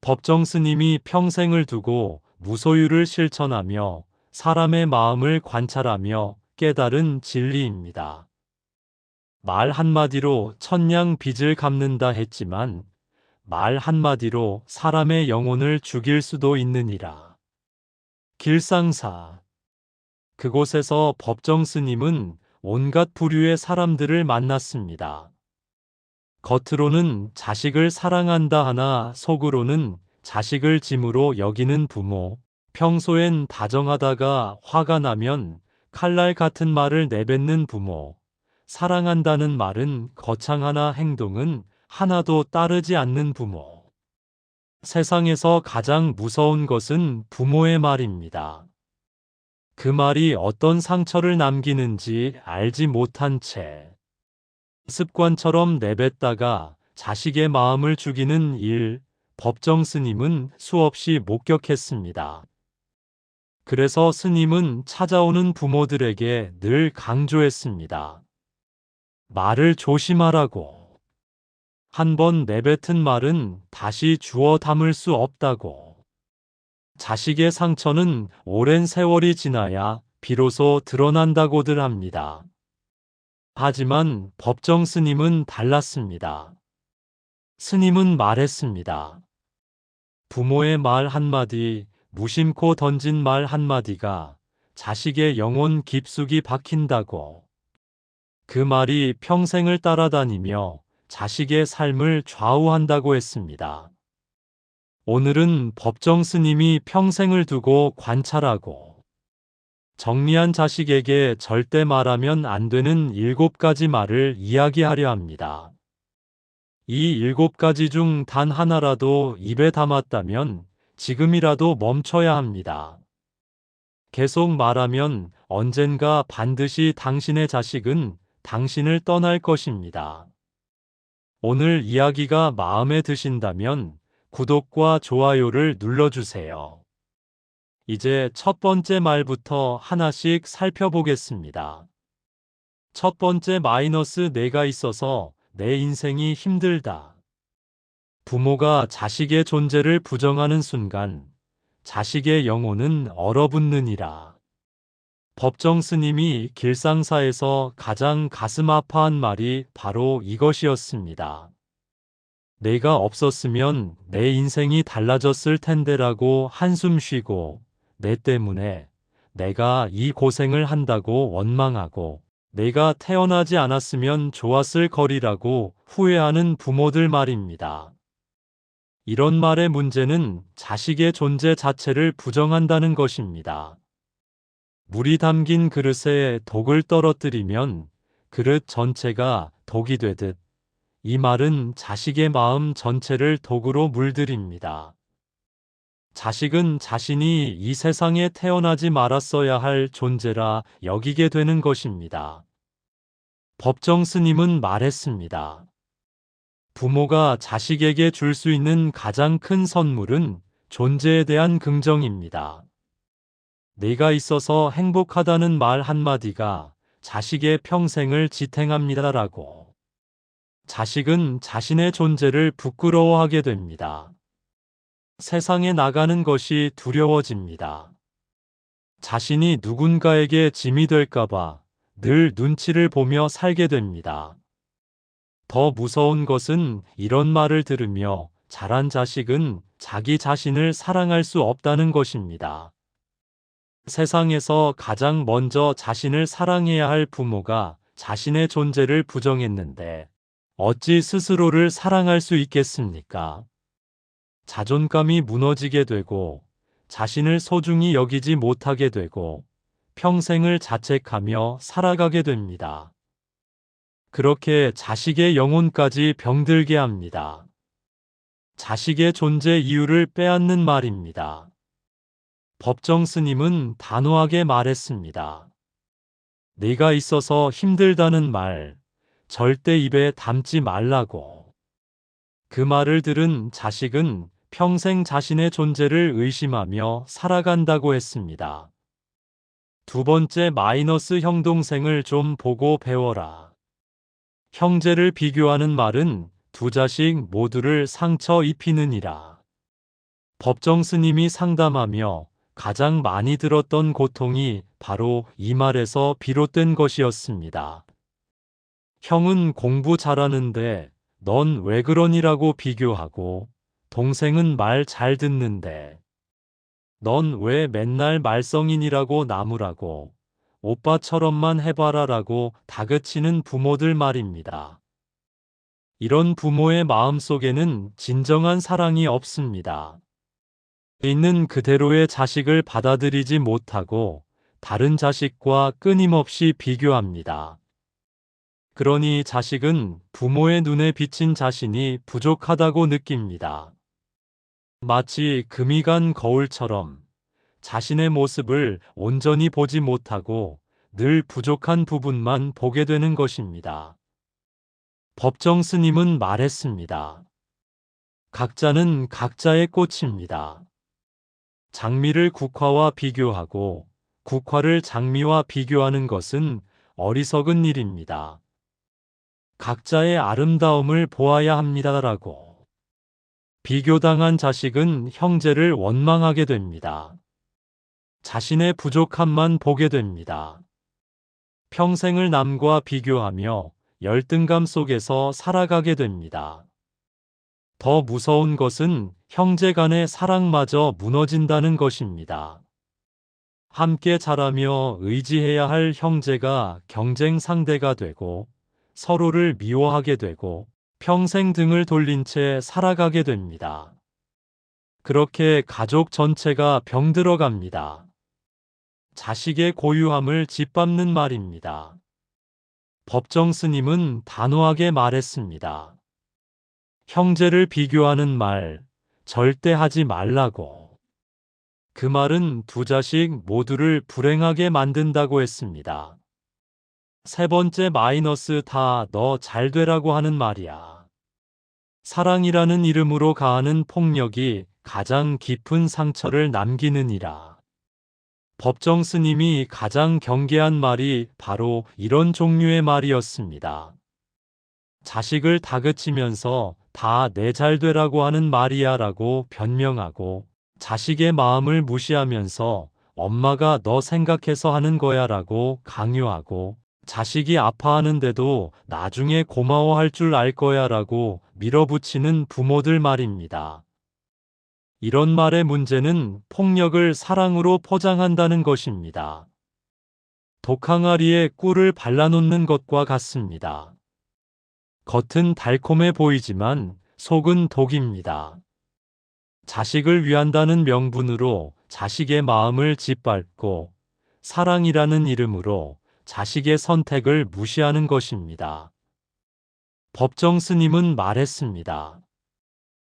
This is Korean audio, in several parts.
법정 스님이 평생을 두고 무소유를 실천하며 사람의 마음을 관찰하며 깨달은 진리입니다. 말 한마디로 천냥 빚을 갚는다 했지만 말 한마디로 사람의 영혼을 죽일 수도 있느니라. 길상사. 그곳에서 법정 스님은 온갖 부류의 사람들을 만났습니다. 겉으로는 자식을 사랑한다 하나 속으로는 자식을 짐으로 여기는 부모, 평소엔 다정하다가 화가 나면 칼날 같은 말을 내뱉는 부모, 사랑한다는 말은 거창하나 행동은 하나도 따르지 않는 부모. 세상에서 가장 무서운 것은 부모의 말입니다. 그 말이 어떤 상처를 남기는지 알지 못한 채 습관처럼 내뱉다가 자식의 마음을 죽이는 일, 법정 스님은 수없이 목격했습니다. 그래서 스님은 찾아오는 부모들에게 늘 강조했습니다. 말을 조심하라고. 한 번 내뱉은 말은 다시 주워 담을 수 없다고. 자식의 상처는 오랜 세월이 지나야 비로소 드러난다고들 합니다. 하지만 법정 스님은 달랐습니다. 스님은 말했습니다. 부모의 말 한마디, 무심코 던진 말 한마디가 자식의 영혼 깊숙이 박힌다고. 그 말이 평생을 따라다니며 자식의 삶을 좌우한다고 했습니다. 오늘은 법정 스님이 평생을 두고 관찰하고 정리한 자식에게 절대 말하면 안 되는 7가지 말을 이야기하려 합니다. 이 7가지 중 단 하나라도 입에 담았다면 지금이라도 멈춰야 합니다. 계속 말하면 언젠가 반드시 당신의 자식은 당신을 떠날 것입니다. 오늘 이야기가 마음에 드신다면 구독과 좋아요를 눌러주세요. 이제 첫 번째 말부터 하나씩 살펴보겠습니다. 첫 번째 마이너스 내가 있어서 내 인생이 힘들다. 부모가 자식의 존재를 부정하는 순간 자식의 영혼은 얼어붙느니라. 법정 스님이 길상사에서 가장 가슴 아파한 말이 바로 이것이었습니다. 내가 없었으면 내 인생이 달라졌을 텐데라고 한숨 쉬고 내 때문에 내가 이 고생을 한다고 원망하고 내가 태어나지 않았으면 좋았을 거리라고 후회하는 부모들 말입니다. 이런 말의 문제는 자식의 존재 자체를 부정한다는 것입니다. 물이 담긴 그릇에 독을 떨어뜨리면 그릇 전체가 독이 되듯 이 말은 자식의 마음 전체를 독으로 물들입니다. 자식은 자신이 이 세상에 태어나지 말았어야 할 존재라 여기게 되는 것입니다. 법정 스님은 말했습니다. 부모가 자식에게 줄 수 있는 가장 큰 선물은 존재에 대한 긍정입니다. 내가 있어서 행복하다는 말 한마디가 자식의 평생을 지탱합니다라고. 자식은 자신의 존재를 부끄러워하게 됩니다. 세상에 나가는 것이 두려워집니다. 자신이 누군가에게 짐이 될까봐 늘 눈치를 보며 살게 됩니다. 더 무서운 것은 이런 말을 들으며 자란 자식은 자기 자신을 사랑할 수 없다는 것입니다. 세상에서 가장 먼저 자신을 사랑해야 할 부모가 자신의 존재를 부정했는데 어찌 스스로를 사랑할 수 있겠습니까? 자존감이 무너지게 되고 자신을 소중히 여기지 못하게 되고 평생을 자책하며 살아가게 됩니다. 그렇게 자식의 영혼까지 병들게 합니다. 자식의 존재 이유를 빼앗는 말입니다. 법정 스님은 단호하게 말했습니다. 내가 있어서 힘들다는 말, 절대 입에 담지 말라고. 그 말을 들은 자식은 평생 자신의 존재를 의심하며 살아간다고 했습니다. 두 번째 마이너스 형 동생을 좀 보고 배워라. 형제를 비교하는 말은 두 자식 모두를 상처 입히느니라. 법정 스님이 상담하며 가장 많이 들었던 고통이 바로 이 말에서 비롯된 것이었습니다. 형은 공부 잘하는데 넌 왜 그러니라고 비교하고, 동생은 말 잘 듣는데 넌 왜 맨날 말썽인이라고 나무라고, 오빠처럼만 해봐라라고 다그치는 부모들 말입니다. 이런 부모의 마음속에는 진정한 사랑이 없습니다. 있는 그대로의 자식을 받아들이지 못하고 다른 자식과 끊임없이 비교합니다. 그러니 자식은 부모의 눈에 비친 자신이 부족하다고 느낍니다. 마치 금이 간 거울처럼 자신의 모습을 온전히 보지 못하고 늘 부족한 부분만 보게 되는 것입니다. 법정 스님은 말했습니다. 각자는 각자의 꽃입니다. 장미를 국화와 비교하고 국화를 장미와 비교하는 것은 어리석은 일입니다. 각자의 아름다움을 보아야 합니다라고. 비교당한 자식은 형제를 원망하게 됩니다. 자신의 부족함만 보게 됩니다. 평생을 남과 비교하며 열등감 속에서 살아가게 됩니다. 더 무서운 것은 형제 간의 사랑마저 무너진다는 것입니다. 함께 자라며 의지해야 할 형제가 경쟁 상대가 되고 서로를 미워하게 되고 평생 등을 돌린 채 살아가게 됩니다. 그렇게 가족 전체가 병들어 갑니다. 자식의 고유함을 짓밟는 말입니다. 법정 스님은 단호하게 말했습니다. 형제를 비교하는 말 절대 하지 말라고. 그 말은 두 자식 모두를 불행하게 만든다고 했습니다. 세 번째 마이너스 다 너 잘 되라고 하는 말이야. 사랑이라는 이름으로 가하는 폭력이 가장 깊은 상처를 남기느니라. 법정 스님이 가장 경계한 말이 바로 이런 종류의 말이었습니다. 자식을 다그치면서 다 내 잘 되라고 하는 말이야 라고 변명하고, 자식의 마음을 무시하면서 엄마가 너 생각해서 하는 거야 라고 강요하고, 자식이 아파하는데도 나중에 고마워할 줄 알 거야 라고 밀어붙이는 부모들 말입니다. 이런 말의 문제는 폭력을 사랑으로 포장한다는 것입니다. 독항아리에 꿀을 발라놓는 것과 같습니다. 겉은 달콤해 보이지만 속은 독입니다. 자식을 위한다는 명분으로 자식의 마음을 짓밟고 사랑이라는 이름으로 자식의 선택을 무시하는 것입니다. 법정 스님은 말했습니다.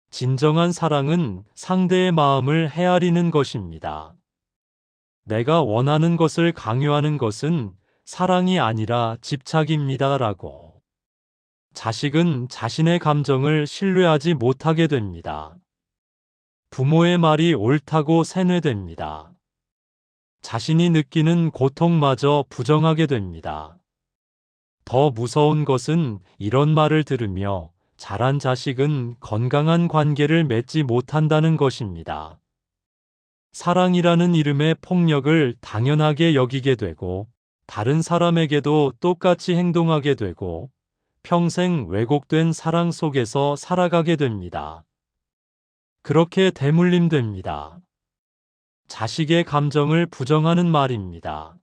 진정한 사랑은 상대의 마음을 헤아리는 것입니다. 내가 원하는 것을 강요하는 것은 사랑이 아니라 집착입니다. 라고. 자식은 자신의 감정을 신뢰하지 못하게 됩니다. 부모의 말이 옳다고 세뇌됩니다. 자신이 느끼는 고통마저 부정하게 됩니다. 더 무서운 것은 이런 말을 들으며 자란 자식은 건강한 관계를 맺지 못한다는 것입니다. 사랑이라는 이름의 폭력을 당연하게 여기게 되고, 다른 사람에게도 똑같이 행동하게 되고, 평생 왜곡된 사랑 속에서 살아가게 됩니다. 그렇게 대물림됩니다. 자식의 감정을 부정하는 말입니다.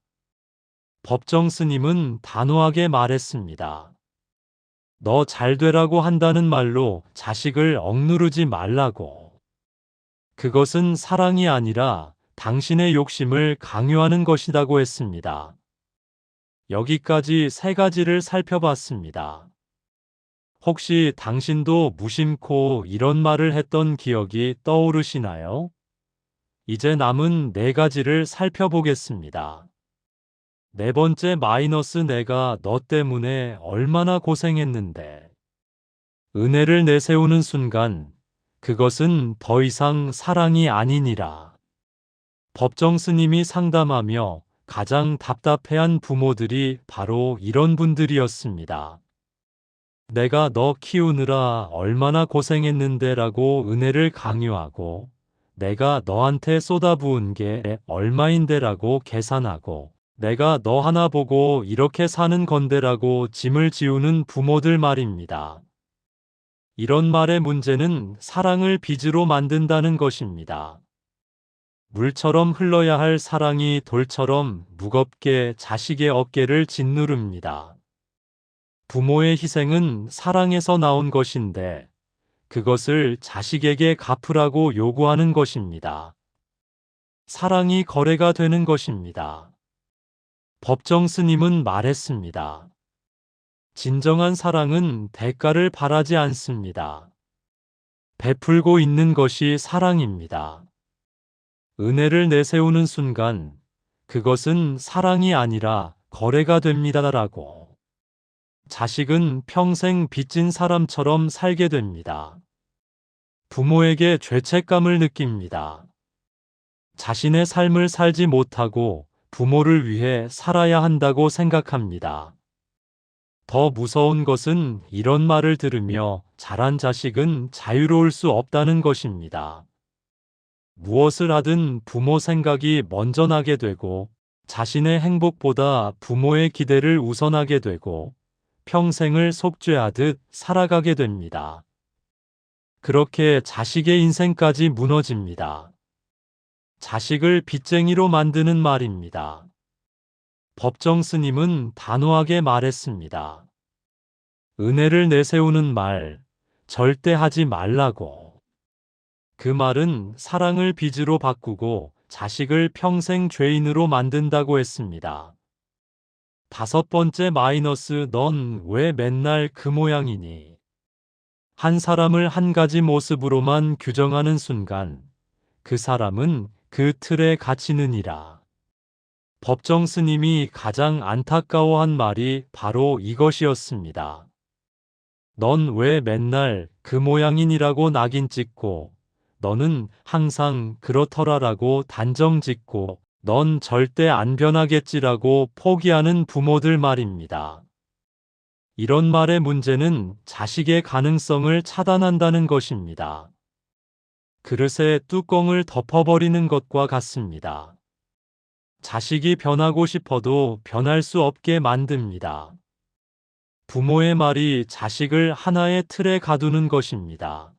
법정 스님은 단호하게 말했습니다. 너 잘 되라고 한다는 말로 자식을 억누르지 말라고. 그것은 사랑이 아니라 당신의 욕심을 강요하는 것이라고 했습니다. 여기까지 세 가지를 살펴봤습니다. 혹시 당신도 무심코 이런 말을 했던 기억이 떠오르시나요? 이제 남은 네 가지를 살펴보겠습니다. 네 번째 마이너스 내가 너 때문에 얼마나 고생했는데. 은혜를 내세우는 순간 그것은 더 이상 사랑이 아니니라. 법정 스님이 상담하며 가장 답답해한 부모들이 바로 이런 분들이었습니다. 내가 너 키우느라 얼마나 고생했는데 라고 은혜를 강요하고, 내가 너한테 쏟아부은 게 얼마인데라고 계산하고 내가 너 하나 보고 이렇게 사는 건데라고 짐을 지우는 부모들 말입니다. 이런 말의 문제는 사랑을 빚으로 만든다는 것입니다. 물처럼 흘러야 할 사랑이 돌처럼 무겁게 자식의 어깨를 짓누릅니다. 부모의 희생은 사랑에서 나온 것인데 그것을 자식에게 갚으라고 요구하는 것입니다. 사랑이 거래가 되는 것입니다. 법정 스님은 말했습니다. 진정한 사랑은 대가를 바라지 않습니다. 베풀고 있는 것이 사랑입니다. 은혜를 내세우는 순간 그것은 사랑이 아니라 거래가 됩니다라고. 자식은 평생 빚진 사람처럼 살게 됩니다. 부모에게 죄책감을 느낍니다. 자신의 삶을 살지 못하고 부모를 위해 살아야 한다고 생각합니다. 더 무서운 것은 이런 말을 들으며 자란 자식은 자유로울 수 없다는 것입니다. 무엇을 하든 부모 생각이 먼저 나게 되고 자신의 행복보다 부모의 기대를 우선하게 되고 평생을 속죄하듯 살아가게 됩니다. 그렇게 자식의 인생까지 무너집니다. 자식을 빚쟁이로 만드는 말입니다. 법정 스님은 단호하게 말했습니다. 은혜를 내세우는 말, 절대 하지 말라고. 그 말은 사랑을 빚으로 바꾸고 자식을 평생 죄인으로 만든다고 했습니다. 5번째 마이너스, 넌 왜 맨날 그 모양이니? 한 사람을 한 가지 모습으로만 규정하는 순간 그 사람은 그 틀에 갇히느니라. 법정 스님이 가장 안타까워한 말이 바로 이것이었습니다. 넌 왜 맨날 그 모양이니라고 낙인 찍고 너는 항상 그렇더라라고 단정 짓고 넌 절대 안 변하겠지라고 포기하는 부모들 말입니다. 이런 말의 문제는 자식의 가능성을 차단한다는 것입니다. 그릇의 뚜껑을 덮어버리는 것과 같습니다. 자식이 변하고 싶어도 변할 수 없게 만듭니다. 부모의 말이 자식을 하나의 틀에 가두는 것입니다.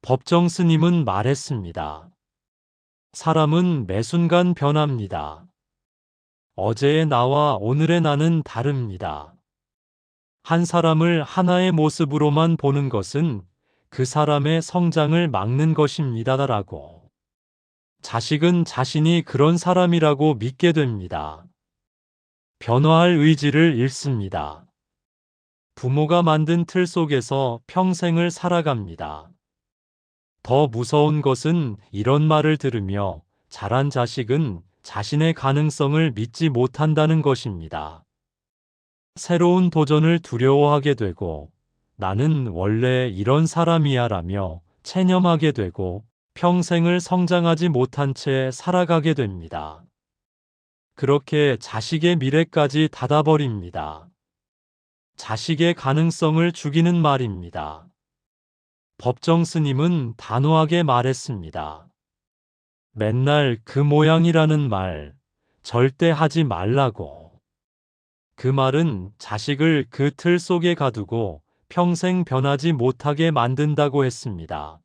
법정 스님은 말했습니다. 사람은 매 순간 변합니다. 어제의 나와 오늘의 나는 다릅니다. 한 사람을 하나의 모습으로만 보는 것은 그 사람의 성장을 막는 것입니다라고. 자식은 자신이 그런 사람이라고 믿게 됩니다. 변화할 의지를 잃습니다. 부모가 만든 틀 속에서 평생을 살아갑니다. 더 무서운 것은 이런 말을 들으며 자란 자식은 자신의 가능성을 믿지 못한다는 것입니다. 새로운 도전을 두려워하게 되고 나는 원래 이런 사람이야 라며 체념하게 되고 평생을 성장하지 못한 채 살아가게 됩니다. 그렇게 자식의 미래까지 닫아버립니다. 자식의 가능성을 죽이는 말입니다. 법정 스님은 단호하게 말했습니다. 맨날 그 모양이라는 말 절대 하지 말라고. 그 말은 자식을 그 틀 속에 가두고 평생 변하지 못하게 만든다고 했습니다.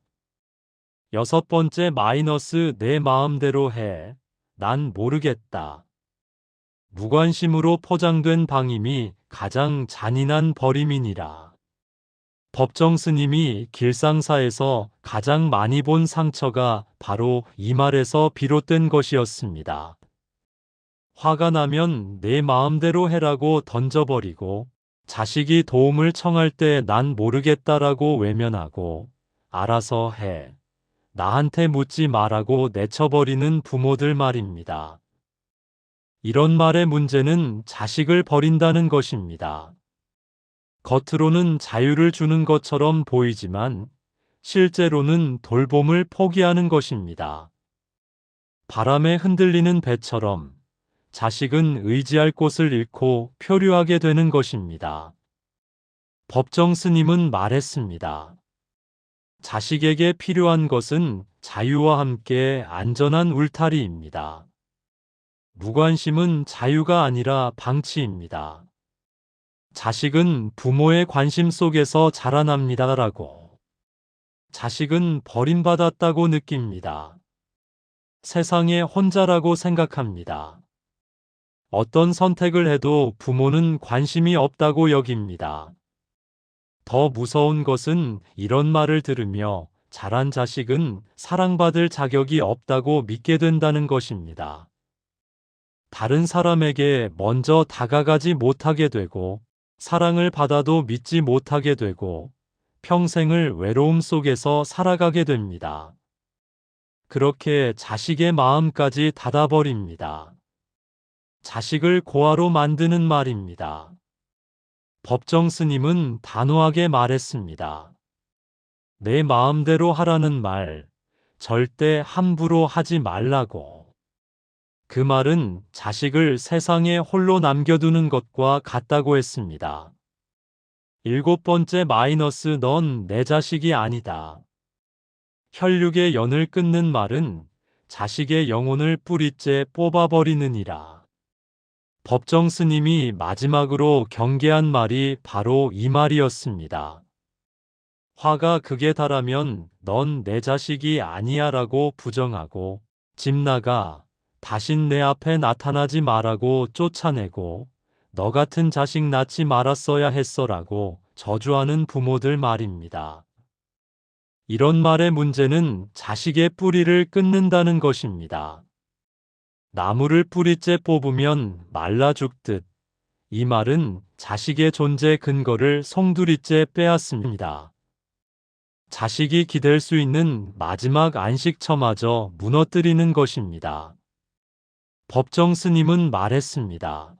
6번째 마이너스, 내 마음대로 해. 난 모르겠다. 무관심으로 포장된 방임이 가장 잔인한 버림이니라. 법정 스님이 길상사에서 가장 많이 본 상처가 바로 이 말에서 비롯된 것이었습니다. 화가 나면 내 마음대로 해라고 던져버리고 자식이 도움을 청할 때 난 모르겠다라고 외면하고 알아서 해. 나한테 묻지 마라고 내쳐버리는 부모들 말입니다. 이런 말의 문제는 자식을 버린다는 것입니다. 겉으로는 자유를 주는 것처럼 보이지만 실제로는 돌봄을 포기하는 것입니다. 바람에 흔들리는 배처럼 자식은 의지할 곳을 잃고 표류하게 되는 것입니다. 법정 스님은 말했습니다. 자식에게 필요한 것은 자유와 함께 안전한 울타리입니다. 무관심은 자유가 아니라 방치입니다. 자식은 부모의 관심 속에서 자라납니다라고. 자식은 버림받았다고 느낍니다. 세상에 혼자라고 생각합니다. 어떤 선택을 해도 부모는 관심이 없다고 여깁니다. 더 무서운 것은 이런 말을 들으며 자란 자식은 사랑받을 자격이 없다고 믿게 된다는 것입니다. 다른 사람에게 먼저 다가가지 못하게 되고, 사랑을 받아도 믿지 못하게 되고, 평생을 외로움 속에서 살아가게 됩니다. 그렇게 자식의 마음까지 닫아버립니다. 자식을 고아로 만드는 말입니다. 법정 스님은 단호하게 말했습니다. 내 마음대로 하라는 말, 절대 함부로 하지 말라고. 그 말은 자식을 세상에 홀로 남겨두는 것과 같다고 했습니다. 7번째 마이너스, 넌 내 자식이 아니다. 혈육의 연을 끊는 말은 자식의 영혼을 뿌리째 뽑아버리느니라. 법정 스님이 마지막으로 경계한 말이 바로 이 말이었습니다. 화가 극에 달하면 넌 내 자식이 아니야 라고 부정하고, 집 나가, 다신 내 앞에 나타나지 마라고 쫓아내고, 너 같은 자식 낳지 말았어야 했어라고 저주하는 부모들 말입니다. 이런 말의 문제는 자식의 뿌리를 끊는다는 것입니다. 나무를 뿌리째 뽑으면 말라 죽듯, 이 말은 자식의 존재 근거를 송두리째 빼앗습니다. 자식이 기댈 수 있는 마지막 안식처마저 무너뜨리는 것입니다. 법정 스님은 말했습니다.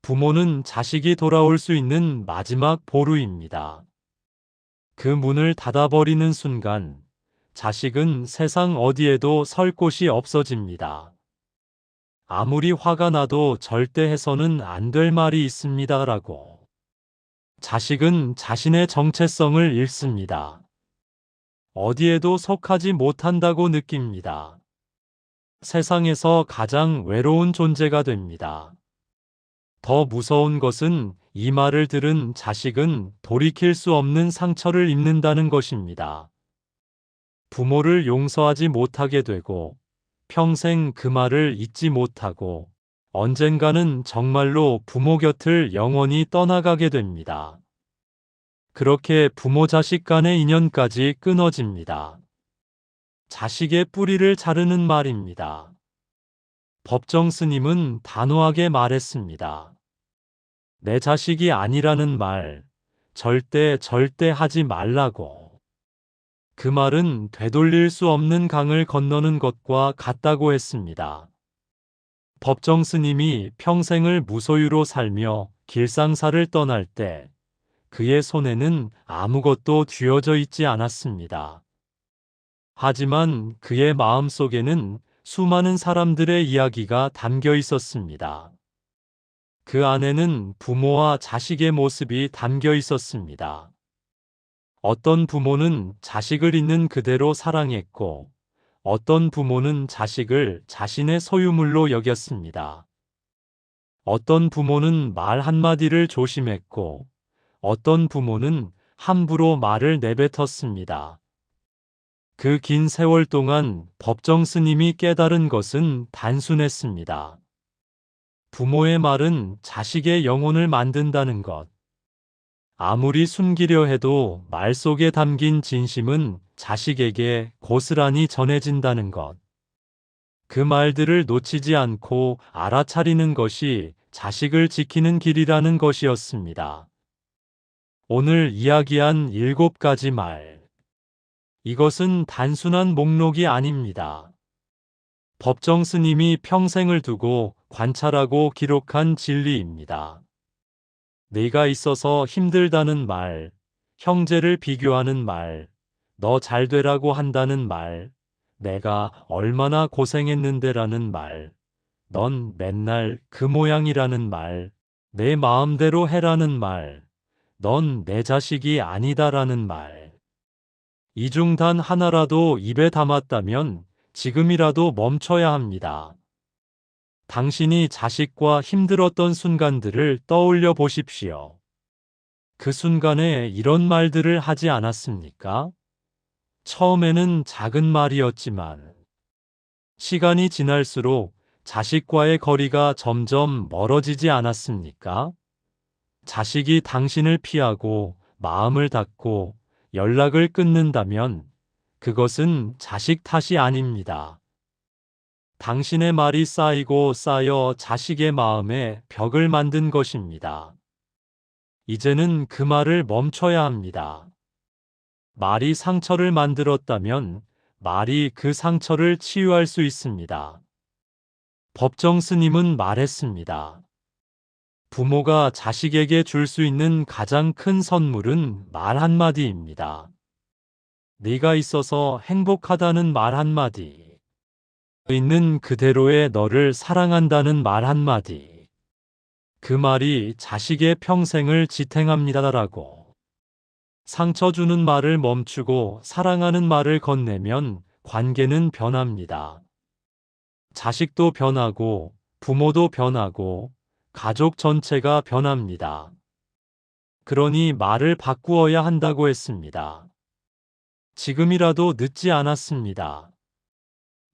부모는 자식이 돌아올 수 있는 마지막 보루입니다. 그 문을 닫아버리는 순간 자식은 세상 어디에도 설 곳이 없어집니다. 아무리 화가 나도 절대 해서는 안 될 말이 있습니다라고. 자식은 자신의 정체성을 잃습니다. 어디에도 속하지 못한다고 느낍니다. 세상에서 가장 외로운 존재가 됩니다. 더 무서운 것은 이 말을 들은 자식은 돌이킬 수 없는 상처를 입는다는 것입니다. 부모를 용서하지 못하게 되고, 평생 그 말을 잊지 못하고, 언젠가는 정말로 부모 곁을 영원히 떠나가게 됩니다. 그렇게 부모 자식 간의 인연까지 끊어집니다. 자식의 뿌리를 자르는 말입니다. 법정 스님은 단호하게 말했습니다. 내 자식이 아니라는 말, 절대 하지 말라고. 그 말은 되돌릴 수 없는 강을 건너는 것과 같다고 했습니다. 법정 스님이 평생을 무소유로 살며 길상사를 떠날 때 그의 손에는 아무것도 쥐어져 있지 않았습니다. 하지만 그의 마음속에는 수많은 사람들의 이야기가 담겨 있었습니다. 그 안에는 부모와 자식의 모습이 담겨 있었습니다. 어떤 부모는 자식을 있는 그대로 사랑했고, 어떤 부모는 자식을 자신의 소유물로 여겼습니다. 어떤 부모는 말 한마디를 조심했고, 어떤 부모는 함부로 말을 내뱉었습니다. 그 긴 세월 동안 법정 스님이 깨달은 것은 단순했습니다. 부모의 말은 자식의 영혼을 만든다는 것. 아무리 숨기려 해도 말 속에 담긴 진심은 자식에게 고스란히 전해진다는 것. 그 말들을 놓치지 않고 알아차리는 것이 자식을 지키는 길이라는 것이었습니다. 오늘 이야기한 7가지 말. 이것은 단순한 목록이 아닙니다. 법정 스님이 평생을 두고 관찰하고 기록한 진리입니다. 내가 있어서 힘들다는 말, 형제를 비교하는 말, 너 잘되라고 한다는 말, 내가 얼마나 고생했는데라는 말, 넌 맨날 그 모양이라는 말, 내 마음대로 해라는 말, 넌 내 자식이 아니다라는 말. 이 중 단 하나라도 입에 담았다면 지금이라도 멈춰야 합니다. 당신이 자식과 힘들었던 순간들을 떠올려 보십시오. 그 순간에 이런 말들을 하지 않았습니까? 처음에는 작은 말이었지만 시간이 지날수록 자식과의 거리가 점점 멀어지지 않았습니까? 자식이 당신을 피하고 마음을 닫고 연락을 끊는다면 그것은 자식 탓이 아닙니다. 당신의 말이 쌓이고 쌓여 자식의 마음에 벽을 만든 것입니다. 이제는 그 말을 멈춰야 합니다. 말이 상처를 만들었다면 말이 그 상처를 치유할 수 있습니다. 법정 스님은 말했습니다. 부모가 자식에게 줄 수 있는 가장 큰 선물은 말 한마디입니다. 네가 있어서 행복하다는 말 한마디. 있는 그대로의 너를 사랑한다는 말 한마디. 그 말이 자식의 평생을 지탱합니다라고. 상처 주는 말을 멈추고 사랑하는 말을 건네면 관계는 변합니다. 자식도 변하고 부모도 변하고 가족 전체가 변합니다. 그러니 말을 바꾸어야 한다고 했습니다. 지금이라도 늦지 않았습니다.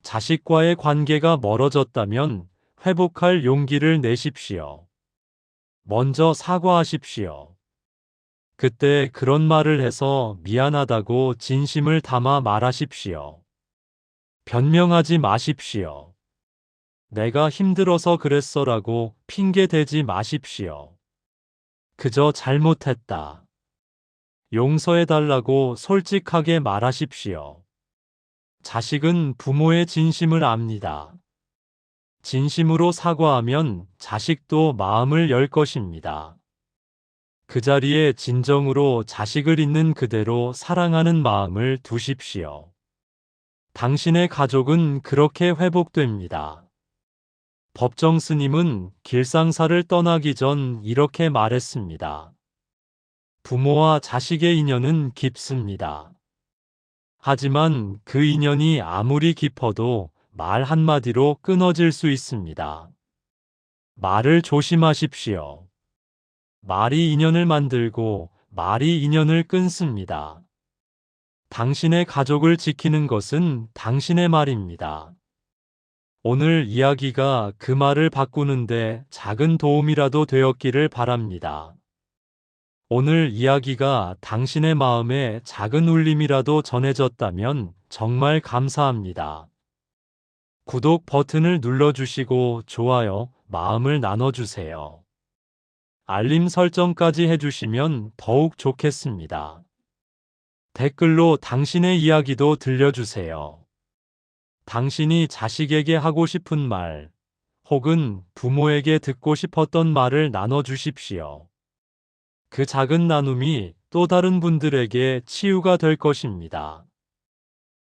자식과의 관계가 멀어졌다면 회복할 용기를 내십시오. 먼저 사과하십시오. 그때 그런 말을 해서 미안하다고 진심을 담아 말하십시오. 변명하지 마십시오. 내가 힘들어서 그랬어라고 핑계 대지 마십시오. 그저 잘못했다. 용서해달라고 솔직하게 말하십시오. 자식은 부모의 진심을 압니다. 진심으로 사과하면 자식도 마음을 열 것입니다. 그 자리에 진정으로 자식을 있는 그대로 사랑하는 마음을 두십시오. 당신의 가족은 그렇게 회복됩니다. 법정 스님은 길상사를 떠나기 전 이렇게 말했습니다. 부모와 자식의 인연은 깊습니다. 하지만 그 인연이 아무리 깊어도 말 한마디로 끊어질 수 있습니다. 말을 조심하십시오. 말이 인연을 만들고 말이 인연을 끊습니다. 당신의 가족을 지키는 것은 당신의 말입니다. 오늘 이야기가 그 말을 바꾸는데 작은 도움이라도 되었기를 바랍니다. 오늘 이야기가 당신의 마음에 작은 울림이라도 전해졌다면 정말 감사합니다. 구독 버튼을 눌러주시고 좋아요, 마음을 나눠주세요. 알림 설정까지 해주시면 더욱 좋겠습니다. 댓글로 당신의 이야기도 들려주세요. 당신이 자식에게 하고 싶은 말, 혹은 부모에게 듣고 싶었던 말을 나눠주십시오. 그 작은 나눔이 또 다른 분들에게 치유가 될 것입니다.